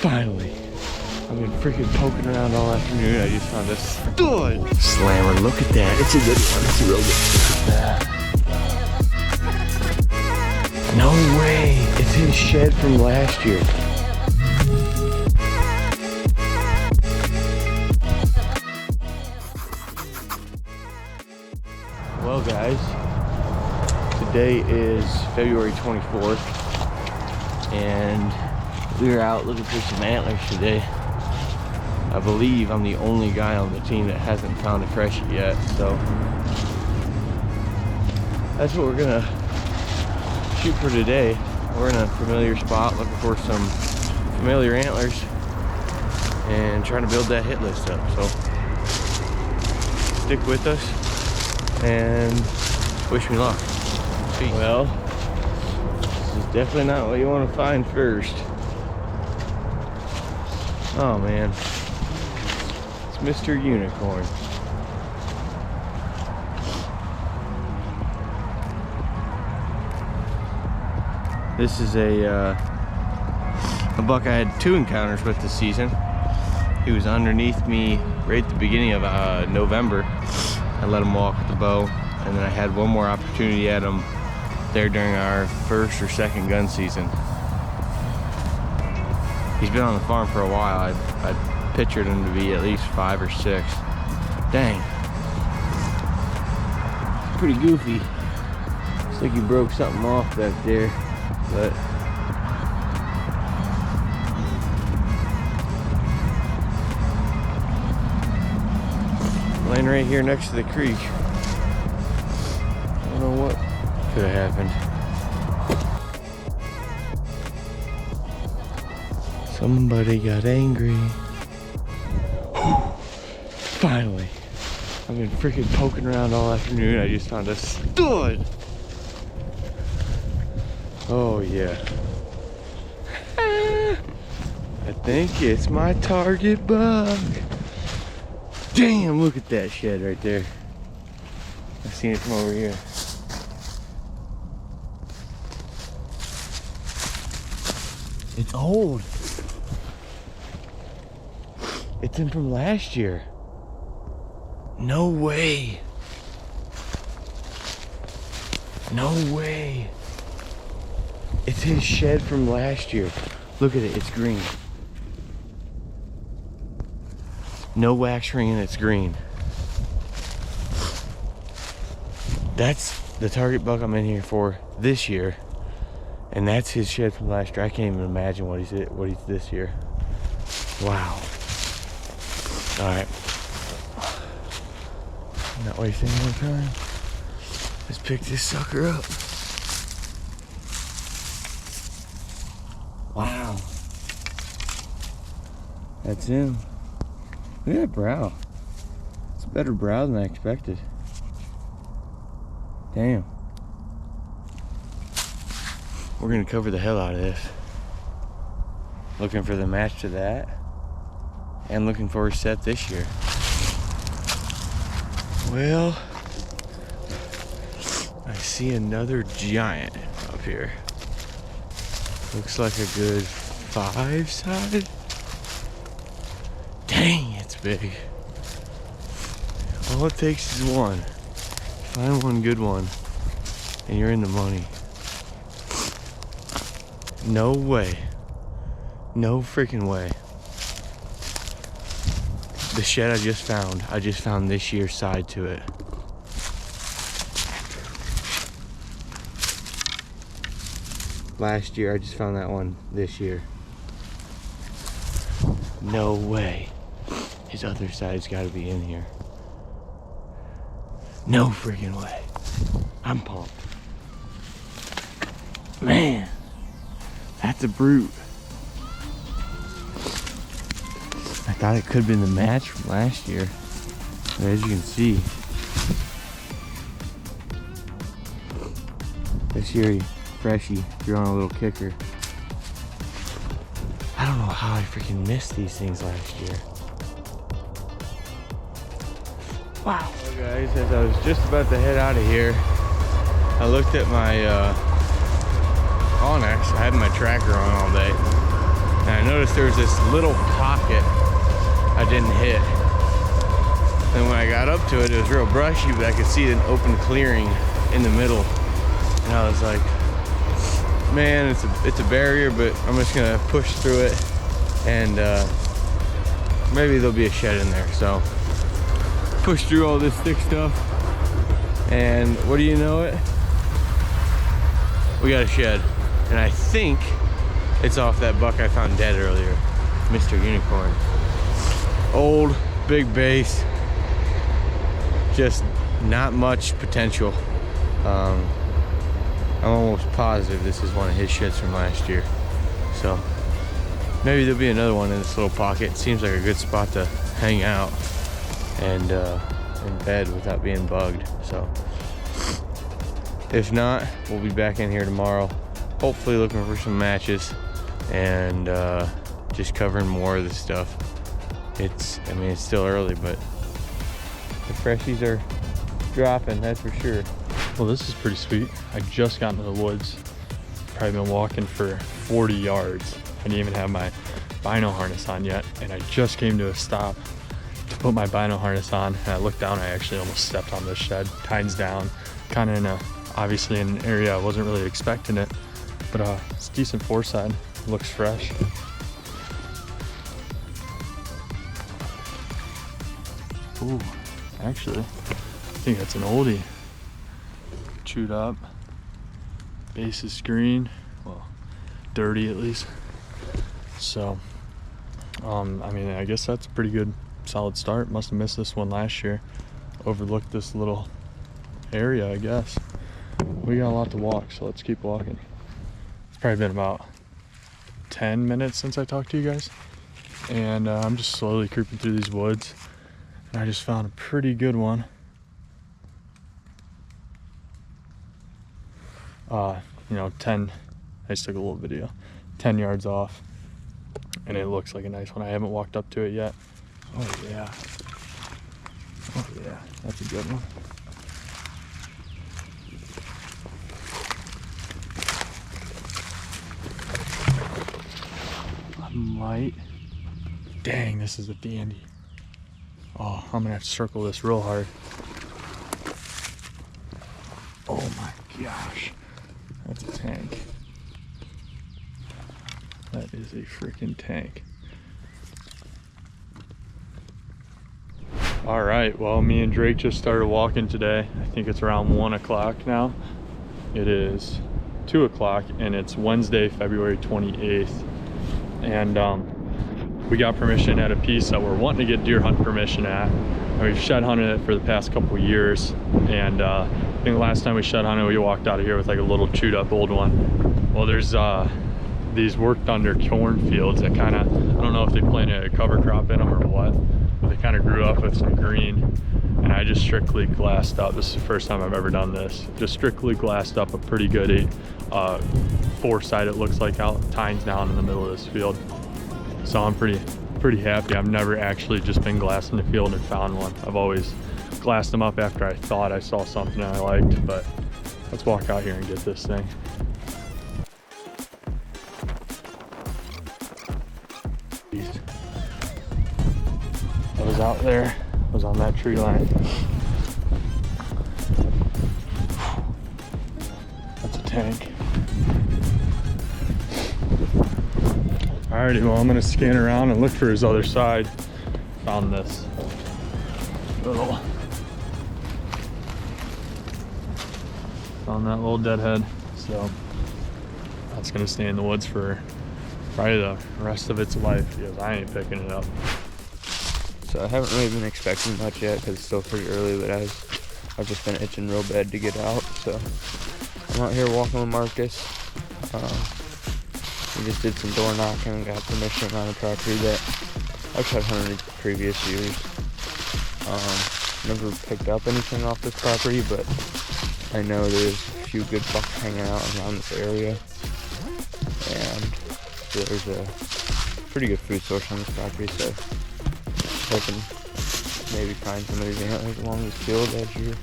Finally. I've been freaking poking around all afternoon. I just found a stud slammer. Look at that. It's a good one. It's a real good one. Look at that. No way. It's his shed from last year. Well, guys, today is February 24th, and we were out looking for some antlers today. I believe I'm the only guy on the team that hasn't found a freshie yet, so that's what we're gonna shoot for today. We're in a familiar spot looking for some familiar antlers and trying to build that hit list up. So stick with us and wish me luck. Peace. Well, this is definitely not what you want to find first. Oh man, it's Mr. Unicorn. This is a buck I had 2 encounters with this season. He was underneath me right at the beginning of November. I let him walk with the bow, and then I had one more opportunity at him there during our first or second gun season. He's been on the farm for a while. I pictured him to be at least 5 or 6. Dang. Pretty goofy. Looks like he broke something off back there, but laying right here next to the creek. I don't know what could have happened. Somebody got angry. Finally. I've been freaking poking around all afternoon. I just found a stud. Oh yeah. I think it's my target buck. Damn, look at that shed right there. I've seen it from over here. It's old. It's in from last year. No way. No way. It's his shed from last year. Look at it, it's green. No wax ring and it's green. That's the target buck I'm in here for this year. And that's his shed from last year. I can't even imagine what he's this year. Wow. Alright. Not wasting any more time. Let's pick this sucker up. Wow. That's him. Look at that brow. It's a better brow than I expected. Damn. We're gonna cover the hell out of this. Looking for the match to that. And looking for a set this year. Well, I see another giant up here. Looks like a good 5 size. Dang, it's big. All it takes is one. Find one good one, and you're in the money. No way. No freaking way. The shed I just found this year's side to it. Last year, I just found that one this year. No way. His other side's gotta be in here. No freaking way. I'm pumped. Man, that's a brute. I thought it could have been the match from last year. But as you can see, this year, Freshie threw on a little kicker. I don't know how I freaking missed these things last year. Wow. Well guys, as I was just about to head out of here, I looked at my Onyx. I had my tracker on all day. And I noticed there was this little pocket I didn't hit. And when I got up to it, it was real brushy, but I could see an open clearing in the middle. And I was like, man, it's a barrier, but I'm just gonna push through it, and maybe there'll be a shed in there. So push through all this thick stuff, and what do you know it? We got a shed, and I think it's off that buck I found dead earlier, Mr. Unicorn. Old, big base, just not much potential. I'm almost positive this is one of his sheds from last year. So maybe there'll be another one in this little pocket. It seems like a good spot to hang out and in bed without being bugged. So if not, we'll be back in here tomorrow, hopefully looking for some matches and just covering more of this stuff. I mean, it's still early, but the freshies are dropping, that's for sure. Well, this is pretty sweet. I just got into the woods. Probably been walking for 40 yards. I didn't even have my bino harness on yet, and I just came to a stop to put my bino harness on, and I looked down, I actually almost stepped on this shed. Tine's down, kind of obviously in an area I wasn't really expecting it, but it's decent foresight. Looks fresh. Ooh, actually, I think that's an oldie. Chewed up, base is green, well, dirty at least. So, I mean, I guess that's a pretty good, solid start. Must have missed this one last year. Overlooked this little area, I guess. We got a lot to walk, so let's keep walking. It's probably been about 10 minutes since I talked to you guys, and I'm just slowly creeping through these woods, and I just found a pretty good one. You know, 10, I just took a little video, 10 yards off, and it looks like a nice one. I haven't walked up to it yet. Oh yeah, oh yeah, that's a good one. I might, dang, this is a dandy. Oh, I'm gonna have to circle this real hard. Oh my gosh. That's a tank. That is a freaking tank. All right, well, me and Drake just started walking today. I think it's around 1 o'clock now. It is 2 o'clock, and it's Wednesday, February 28th. And we got permission at a piece that we're wanting to get deer hunt permission at. And we've shed hunted it for the past couple years, and I think the last time we shed hunted, we walked out of here with like a little chewed up old one. Well, there's these worked under cornfields that kind of, I don't know if they planted a cover crop in them or what, but they kind of grew up with some green, and I just strictly glassed up. This is the first time I've ever done this. Just strictly glassed up a pretty good 4-side, it looks like, out tines down in the middle of this field. So I'm pretty happy. I've never actually just been glassing the field and found one. I've always glassed them up after I thought I saw something I liked. But let's walk out here and get this thing. I was out there, I was on that tree line. That's a tank. Alrighty, well, I'm gonna scan around and look for his other side. Found this little, found that little deadhead. So that's gonna stay in the woods for probably the rest of its life, because I ain't picking it up. So I haven't really been expecting much yet because it's still pretty early, but I've just been itching real bad to get out. So I'm out here walking with Marcus. We just did some door knocking and got permission on a property that I've had hunted previous years. Never picked up anything off this property, but I know there's a few good bucks hanging out around this area. And there's a pretty good food source on this property, so hoping maybe find some of these antlers along this field as you're,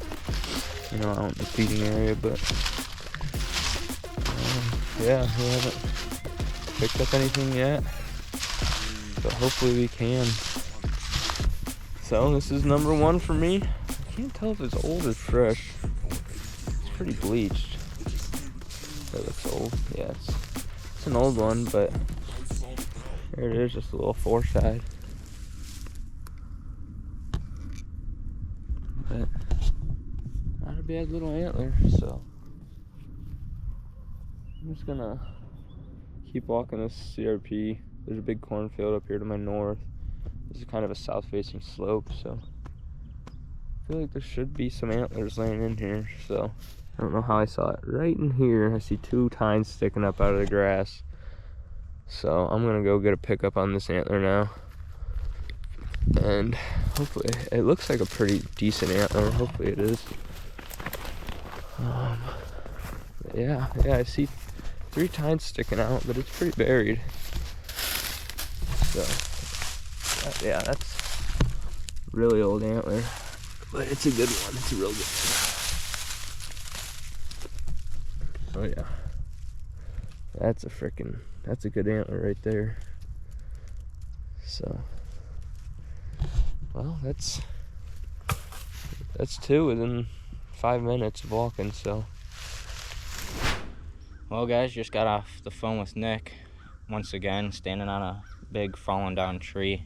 out in the feeding area. But yeah, we haven't picked up anything yet. but hopefully we can. So this is number 1 for me. I can't tell if it's old or fresh. It's pretty bleached. That looks old. Yeah, it's an old one, but there it is, just a little 4-side. But not a bad little antler, so I'm just gonna keep walking this CRP. There's a big cornfield up here to my north. This is kind of a south-facing slope, so I feel like there should be some antlers laying in here. So I don't know how I saw it. Right in here, I see 2 tines sticking up out of the grass. So I'm gonna go get a pickup on this antler now. And hopefully, it looks like a pretty decent antler. Hopefully it is. Yeah, I see 3 tines sticking out, but it's pretty buried. So, yeah, that's really old antler, but it's a good one. It's a real good one. Oh yeah, that's a good antler right there. So, well, that's 2 within 5 minutes of walking. So, well, guys, just got off the phone with Nick once again, standing on a big fallen down tree.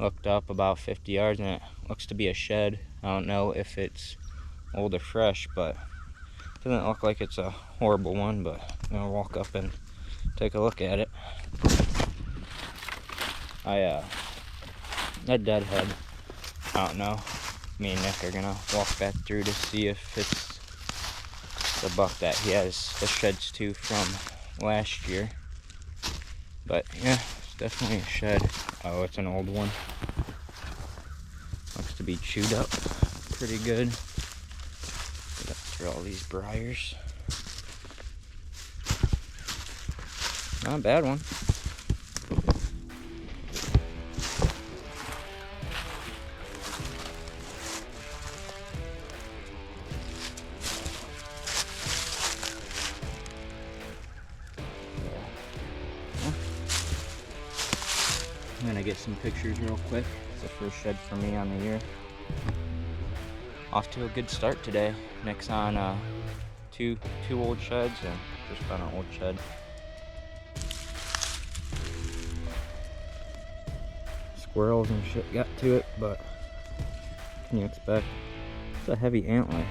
Looked up about 50 yards and it looks to be a shed. I don't know if it's old or fresh, but it doesn't look like it's a horrible one. But I'm gonna walk up and take a look at it. That deadhead, I don't know. Me and Nick are gonna walk back through to see if it's the buck that he has the sheds to from last year. But yeah, it's definitely a shed. Oh, it's an old one. Looks to be chewed up pretty good. Get up through all these briars. Not a bad one. I'm gonna get some pictures real quick. It's the first shed for me on the year. Off to a good start today. Nick's on two old sheds and just on an old shed. Squirrels and shit got to it, but what can you expect? It's a heavy antler.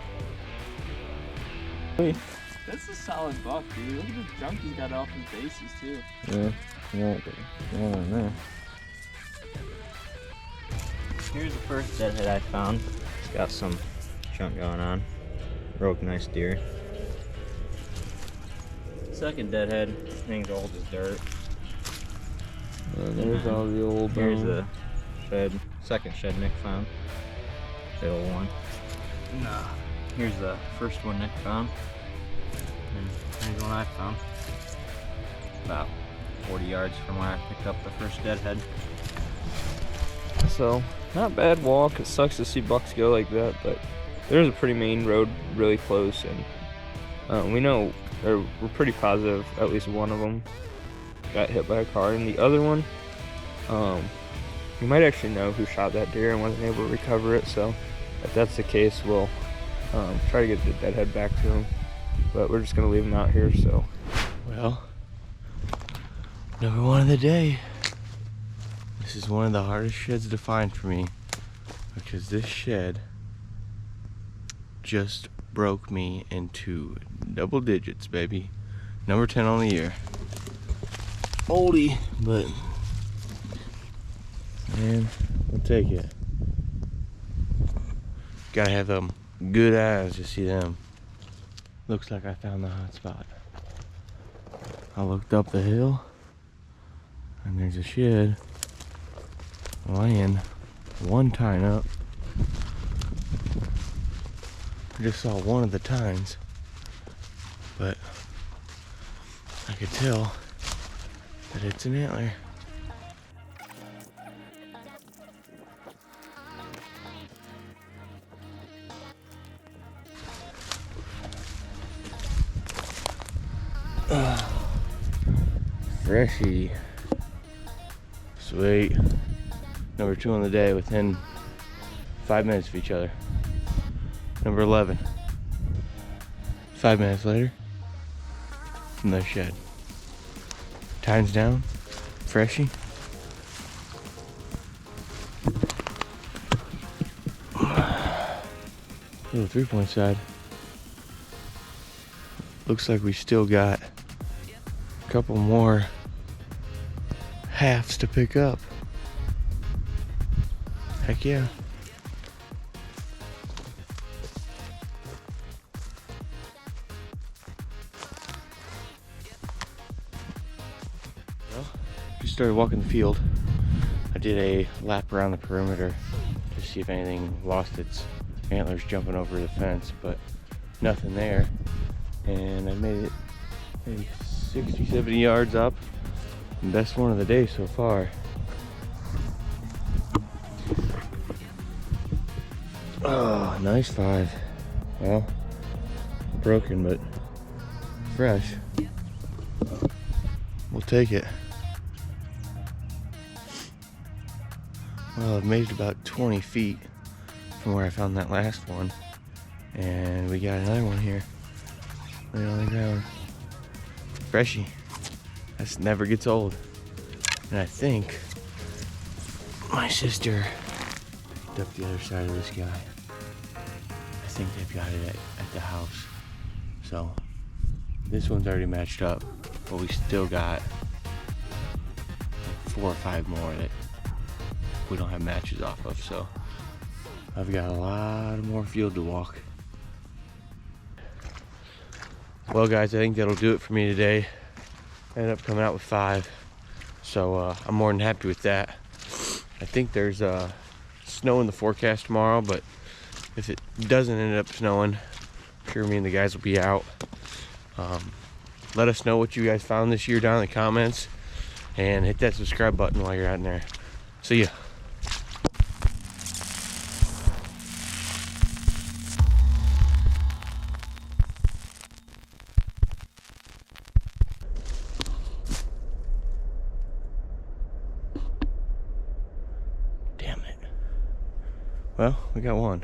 that's a solid buck, dude. Look at the junk he's got off his bases too. Yeah, yeah, in there. Here's the first deadhead I found. It's got some junk going on. Real nice deer. Second deadhead, thing's old as dirt. And there's all the old Here's the shed, second shed Nick found. The old one. Nah. Here's the first one Nick found. And here's the one I found. About 40 yards from where I picked up the first deadhead. So, not bad walk. It sucks to see bucks go like that, but there's a pretty main road really close, and we know, or we're pretty positive at least one of them got hit by a car, and the other one, we might actually know who shot that deer and wasn't able to recover it. So if that's the case, we'll try to get the deadhead back to him, but we're just gonna leave him out here. So, Well, number 1 of the day. This is one of the hardest sheds to find for me because this shed just broke me into double digits, baby. Number 10 on the year. Oldie, but man, we'll take it. Gotta have them good eyes to see them. Looks like I found the hot spot. I looked up the hill and there's a shed laying 1 tine up. I just saw one of the tines, but I could tell that it's an antler. Freshie. Sweet. Number 2 on the day within 5 minutes of each other. Number 11. 5 minutes later, in the shed. Time's down. Freshie. Little 3-point side. Looks like we still got a couple more halves to pick up. Heck yeah. Well, just started walking the field. I did a lap around the perimeter to see if anything lost its antlers jumping over the fence, but nothing there. And I made it maybe 60, 70 yards up. Best one of the day so far. Oh, nice 5. Well, broken, but fresh. We'll take it. Well, I've made it about 20 feet from where I found that last one. And we got another one here. Laying on the ground. Freshie. That never gets old. And I think my sister picked up the other side of this guy. I think they've got it at the house. So this one's already matched up, but we still got like 4 or 5 more that we don't have matches off of. So I've got a lot more field to walk. Well guys, I think that'll do it for me today. I ended up coming out with 5, so I'm more than happy with that. I think there's snow in the forecast tomorrow, but if it doesn't end up snowing, I'm sure me and the guys will be out. Let us know what you guys found this year down in the comments, and hit that subscribe button while you're out in there. See ya. Well, we got one.